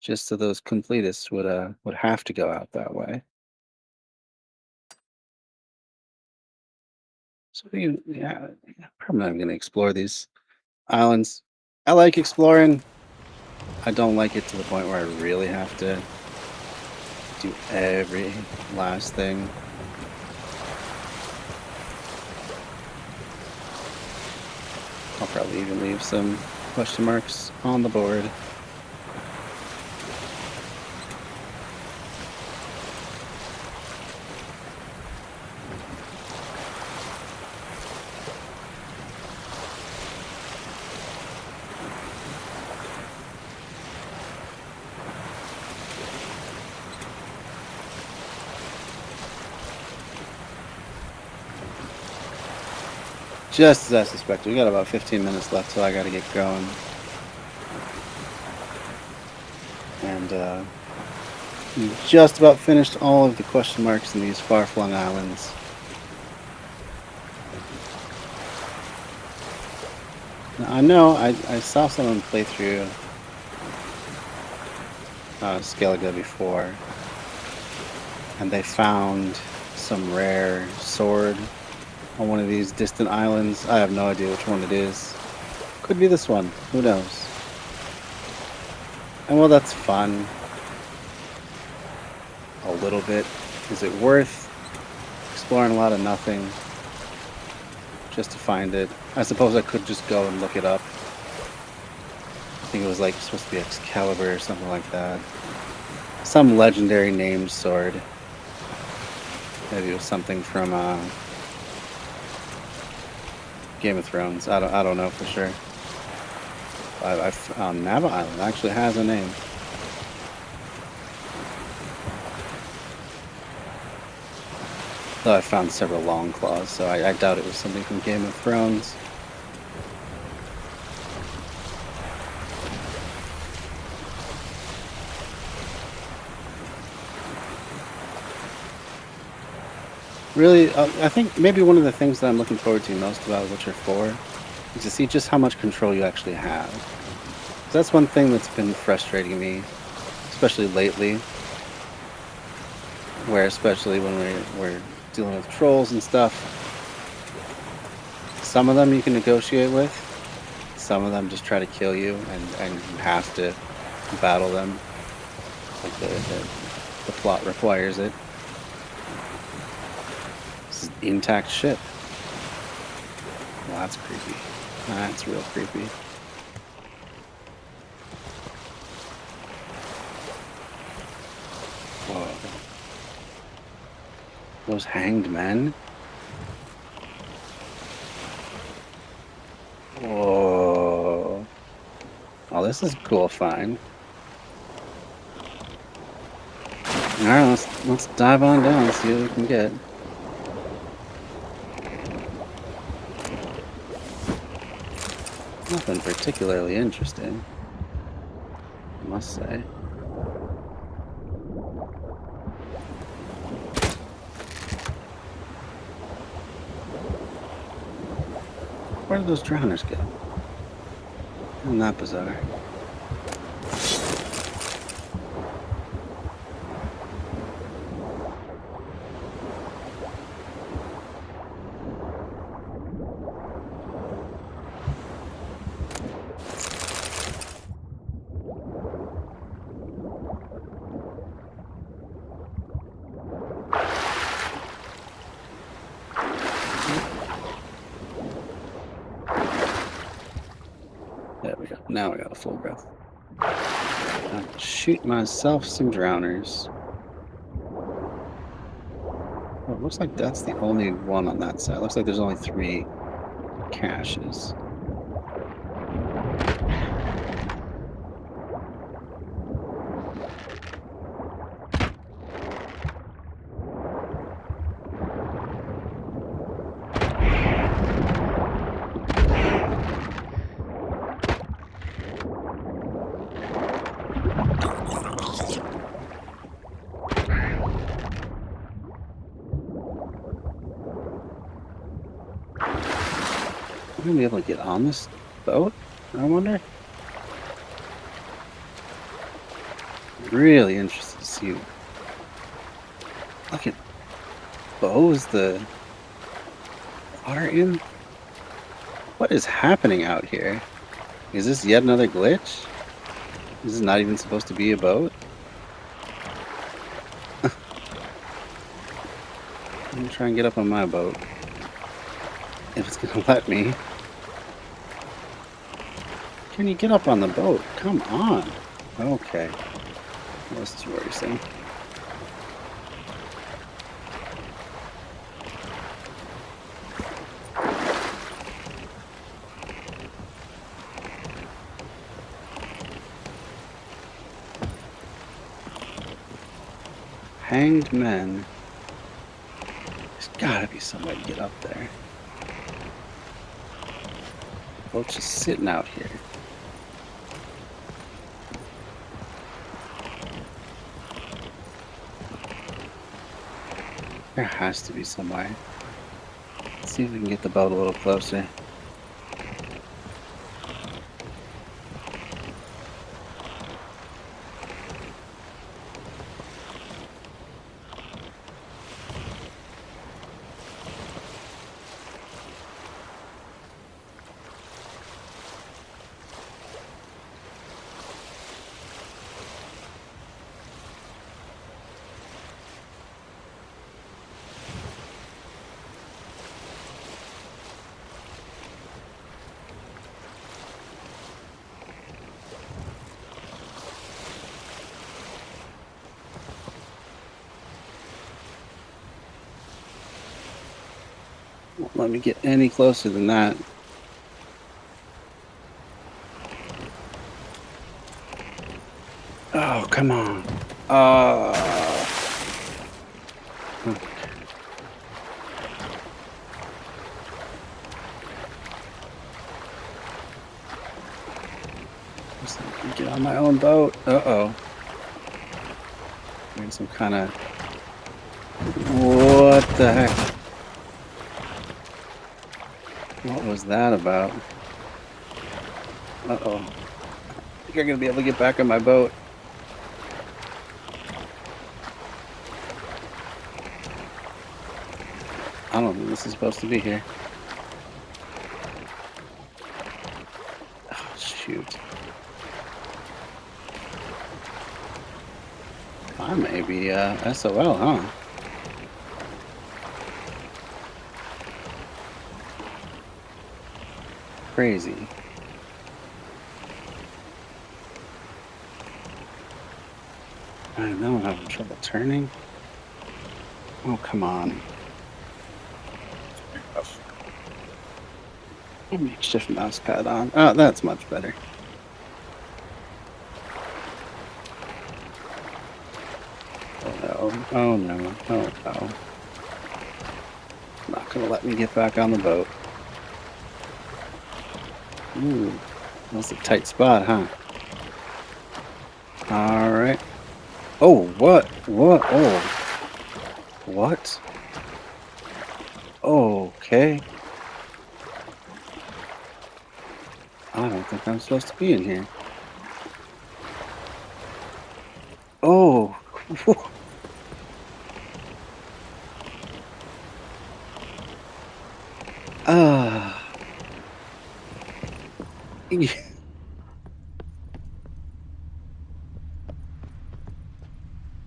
C: just so those completists would have to go out that way. So yeah, probably not going to explore these islands. I like exploring. I don't like it to the point where I really have to do every last thing. I'll probably even leave some question marks on the board. Just as I suspected, we got about 15 minutes left till I gotta get going. And we've just about finished all of the question marks in these far-flung islands. Now, I know I saw someone play through Skellige before, and they found some rare sword on one of these distant islands. I have no idea which one it is. Could be this one. Who knows? And well, that's fun. A little bit. Is it worth exploring a lot of nothing just to find it? I suppose I could just go and look it up. I think it was like supposed to be Excalibur or something like that. Some legendary named sword. Maybe it was something from Game of Thrones. I don't know for sure. I found Nava Island actually has a name. Though I found several long claws, so I doubt it was something from Game of Thrones. Really, I think maybe one of the things that I'm looking forward to most about Witcher 4 is to see just how much control you actually have. So that's one thing that's been frustrating me, especially lately, where especially when we're dealing with trolls and stuff, some of them you can negotiate with, some of them just try to kill you, and you have to battle them, like the plot requires it. Intact ship. Well, that's creepy. That's real creepy. Whoa. Those hanged men? Whoa. Oh, this is a cool find. Alright, let's dive on down and see what we can get. Nothing particularly interesting, I must say. Where did those drowners go? Isn't that bizarre? There we go. Now I got a full breath. I'll shoot myself some drowners. Oh, it looks like that's the only one on that side. Looks like there's only 3 caches. I'm gonna be able to get on this boat, I wonder? Really interested to see. Look at bows the water in. What is happening out here? Is this yet another glitch? This is not even supposed to be a boat? I'm gonna try and get up on my boat. If it's gonna let me. Can you get up on the boat? Come on. Okay. Well, this is worrisome. Hanged men. There's gotta be some way to get up there. Boat's just sitting out here. There has to be some way. Let's see if we can get the boat a little closer. Won't let me get any closer than that. Oh, come on. Okay. Just let me get on my own boat. Uh-oh. Doing some kind of... What the heck? What was that about? Uh-oh. I think I'm gonna be able to get back on my boat. I don't think this is supposed to be here. Oh, shoot. I may be SOL, huh? Crazy. I know I'm having trouble turning. Oh, come on. Let me shift mouse pad on. Oh, that's much better. Oh no. Oh no. Oh no. Not gonna let me get back on the boat. Ooh, that's a tight spot, huh? Alright. Oh, what? What? Oh. What? Okay. I don't think I'm supposed to be in here. Oh! Ah.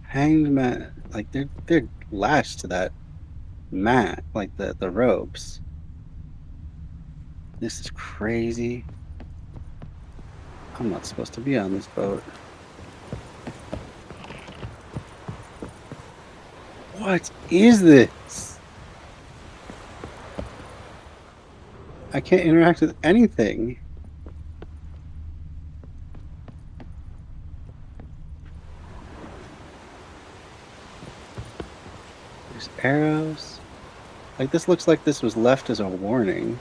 C: Hanged man, like they're lashed to that mat, like the ropes. This is crazy. I'm not supposed to be on this boat. What is this? I can't interact with anything. There's arrows. Like, this looks like this was left as a warning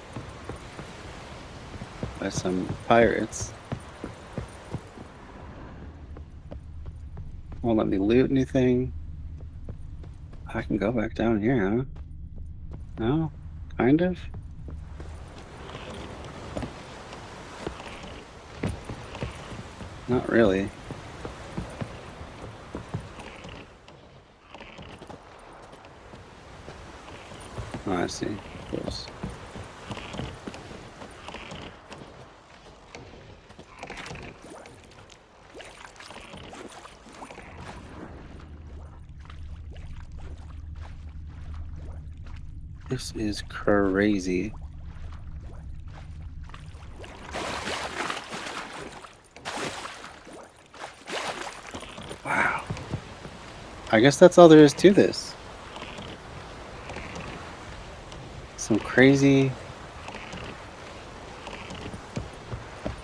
C: by some pirates. Won't let me loot anything. I can go back down here, huh? No? Kind of? Not really. Oh, I see. Of course. This is crazy. Wow. I guess that's all there is to this. Some crazy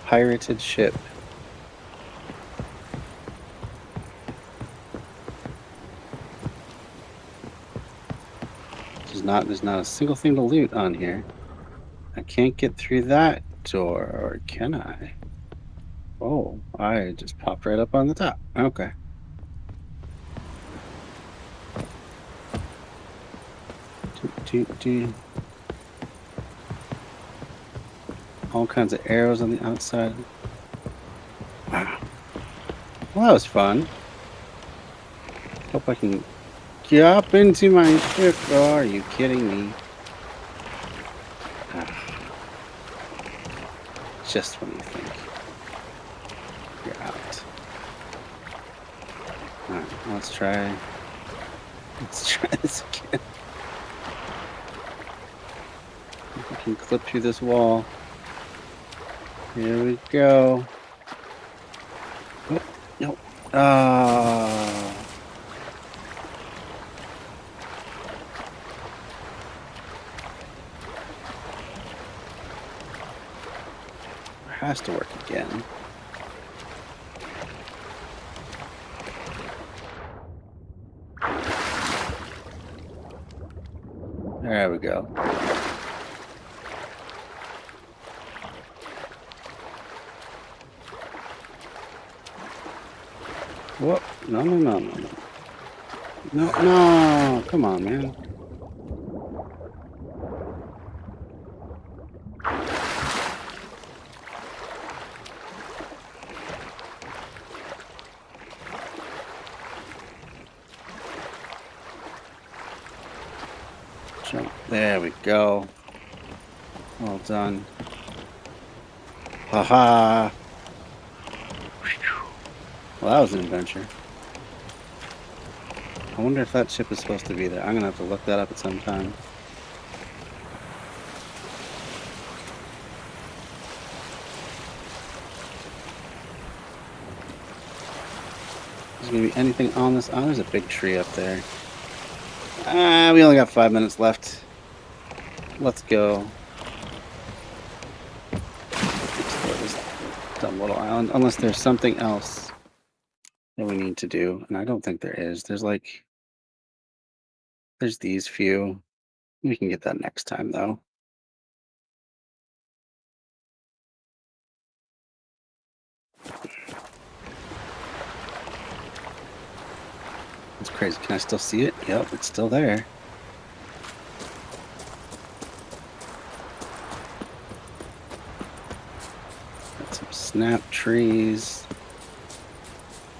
C: pirated ship. There's not a single thing to loot on here. I can't get through that door, or can I? Oh, I just popped right up on the top. Okay. All kinds of arrows on the outside. Wow. Well, that was fun. Hope I can get up into my ship. Oh, are you kidding me? Just when you think you're out. Alright, let's try this again. If we can clip through this wall. Here we go. Oh, no. Oh. Has to work again. There we go. Whoa. No. No, come on, man. Jump. There we go. Well done. Haha. Well, that was an adventure. I wonder if that ship is supposed to be there. I'm gonna have to look that up at some time. Is there gonna be anything on this? Oh, there's a big tree up there. We only got 5 minutes left. Let's go. Explore this dumb little island. Unless there's something else that we need to do. And I don't think there is. There's these few. We can get that next time, though. It's crazy. Can I still see it? Yep, it's still there. Snap trees.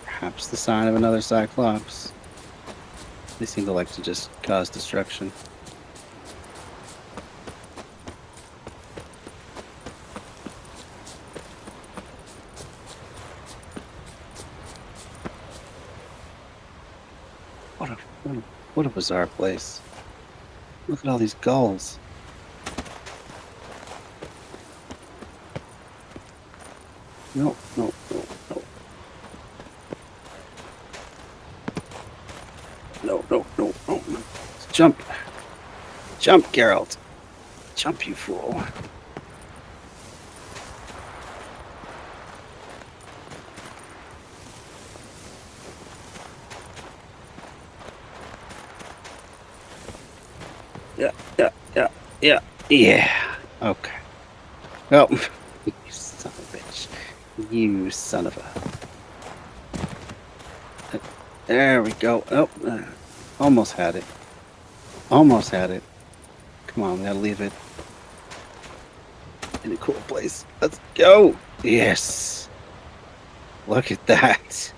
C: Perhaps the sign of another Cyclops. They seem to like to just cause destruction. What a bizarre place. Look at all these gulls. No, no, no, no. No, no, no, no. Jump. Jump, Garalt. Jump, you fool. Yeah. Okay. Oh, you son of a bitch. You son of a... There we go. Oh, almost had it. Almost had it. Come on, we gotta leave it in a cool place. Let's go. Yes. Look at that.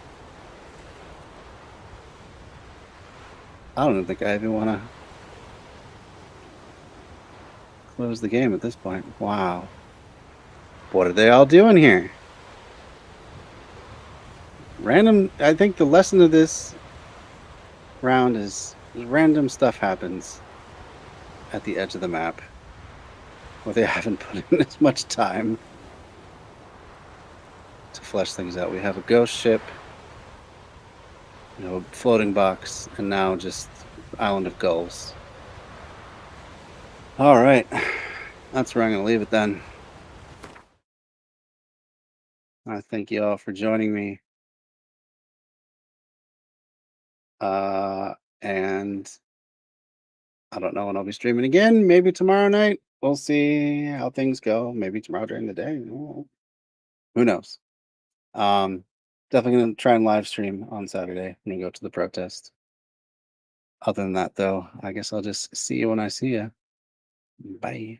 C: I don't think I even want to close the game at this point. Wow. What are they all doing here? Random. I think the lesson of this round is random stuff happens at the edge of the map where they haven't put in as much time to flesh things out. We have a ghost ship, a floating box, and now just island of gulls. All right, that's where I'm going to leave it then. I thank you all for joining me. And I don't know when I'll be streaming again. Maybe tomorrow night. We'll see how things go. Maybe tomorrow during the day. Who knows? Definitely going to try and live stream on Saturday when we go to the protest. Other than that, though, I guess I'll just see you when I see you. Bye.